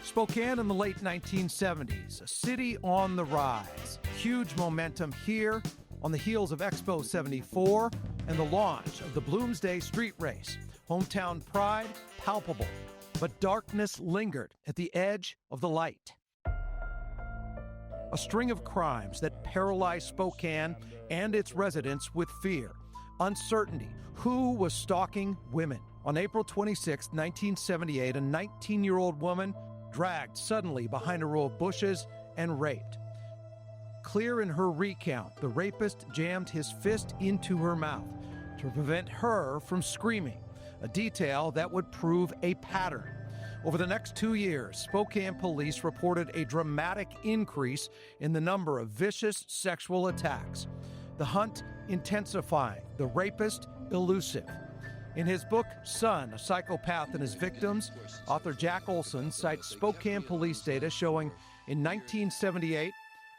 Spokane in the late 1970s, a city on the rise. Huge momentum here on the heels of Expo 74 and the launch of the Bloomsday Street Race. Hometown pride palpable, but darkness lingered at the edge of the light. A string of crimes that paralyzed Spokane and its residents with fear, uncertainty. Who was stalking women? On April 26, 1978, a 19-year-old woman dragged suddenly behind a row of bushes and raped. Clear in her recount, the rapist jammed his fist into her mouth to prevent her from screaming, a detail that would prove a pattern. Over the next 2 years, Spokane police reported a dramatic increase in the number of vicious sexual attacks. The hunt intensifying, the rapist elusive. In his book, Son, A Psychopath and His Victims, author Jack Olson cites Spokane police data showing in 1978,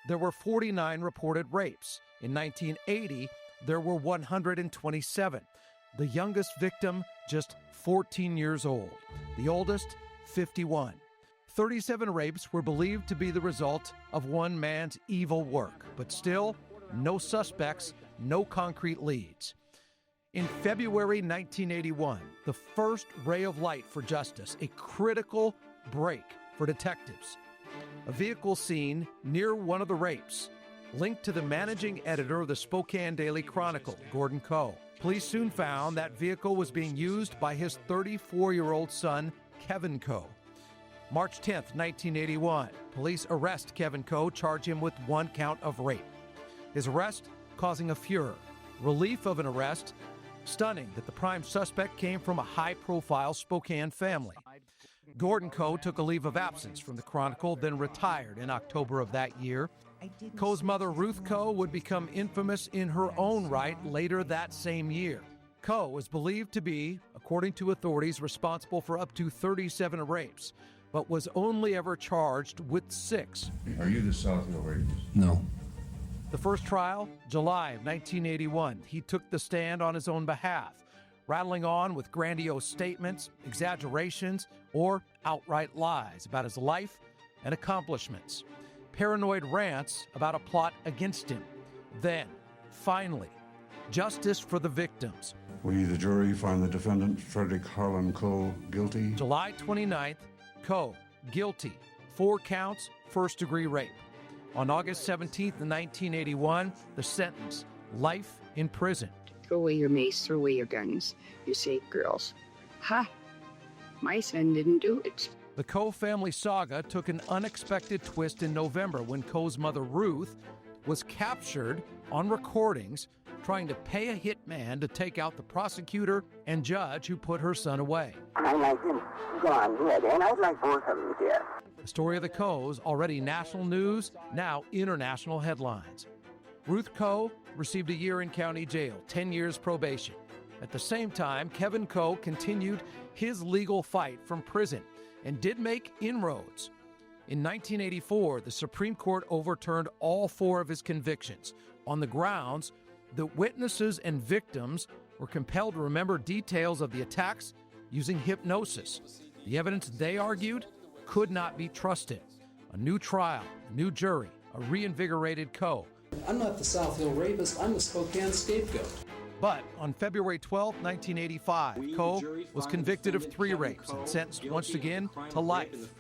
there were 49 reported rapes. In 1980, there were 127. The youngest victim, just 14 years old. The oldest, 51. 37 rapes were believed to be the result of one man's evil work, but still, no suspects, no concrete leads. In February 1981, the first ray of light for justice, a critical break for detectives. A vehicle seen near one of the rapes, linked to the managing editor of the Spokane Daily Chronicle, Gordon Coe. Police soon found that vehicle was being used by his 34-year-old son, Kevin Coe. March 10, 1981, police arrest Kevin Coe, charge him with one count of rape. His arrest causing a furor. Relief of an arrest, stunning that the prime suspect came from a high-profile Spokane family. Gordon Coe took a leave of absence from the Chronicle, then retired in October of that year. Coe's mother, Ruth Coe, would become infamous in her own right later that same year. Coe was believed to be, according to authorities, responsible for up to 37 rapes, but was only ever charged with 6. Are you the South Hill rapist? No. The first trial, July of 1981. He took the stand on his own behalf, rattling on with grandiose statements, exaggerations, or outright lies about his life and accomplishments. Paranoid rants about a plot against him. Then, finally, justice for the victims. We, the jury, find the defendant, Frederick Harlan Coe, guilty. July 29th, Coe, guilty, 4 counts, first-degree rape. On August 17th, 1981, the sentence, life in prison. Throw away your mace, throw away your guns. You safe girls. Ha! My son didn't do it. The Coe family saga took an unexpected twist in November when Coe's mother, Ruth, was captured on recordings trying to pay a hitman to take out the prosecutor and judge who put her son away. I like him gone dead, and I'd like both of them dead. The story of the Coes, already national news, now international headlines. Ruth Coe received a year in county jail, 10 years probation. At the same time, Kevin Coe continued his legal fight from prison and did make inroads. In 1984, the Supreme Court overturned all 4 of his convictions on the grounds that witnesses and victims were compelled to remember details of the attacks using hypnosis. The evidence, they argued, could not be trusted. A new trial, a new jury, a reinvigorated Coe. I'm not the South Hill rapist, I'm the Spokane scapegoat. But on February 12, 1985, Coe was convicted of 3 rapes and sentenced once again to life.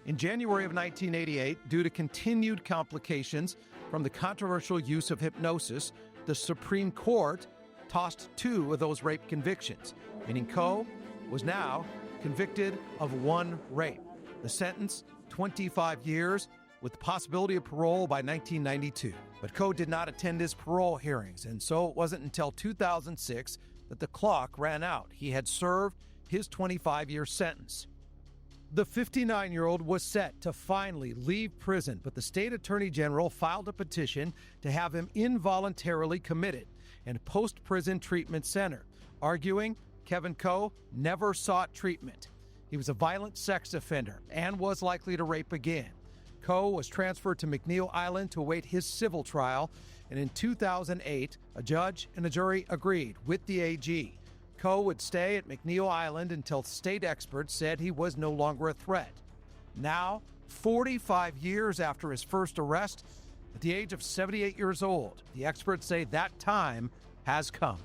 In January of 1988, due to continued complications from the controversial use of hypnosis, the Supreme Court tossed 2 of those rape convictions, meaning Coe was now convicted of 1 rape. The sentence, 25 years, with the possibility of parole by 1992. But Coe did not attend his parole hearings, and so it wasn't until 2006 that the clock ran out. He had served his 25-year sentence. The 59-year-old was set to finally leave prison, but the state attorney general filed a petition to have him involuntarily committed in a post-prison treatment center, arguing Kevin Coe never sought treatment. He was a violent sex offender and was likely to rape again. Coe was transferred to McNeil Island to await his civil trial, and in 2008, a judge and a jury agreed with the AG. Coe would stay at McNeil Island until state experts said he was no longer a threat. Now, 45 years after his first arrest, at the age of 78 years old, the experts say that time has come.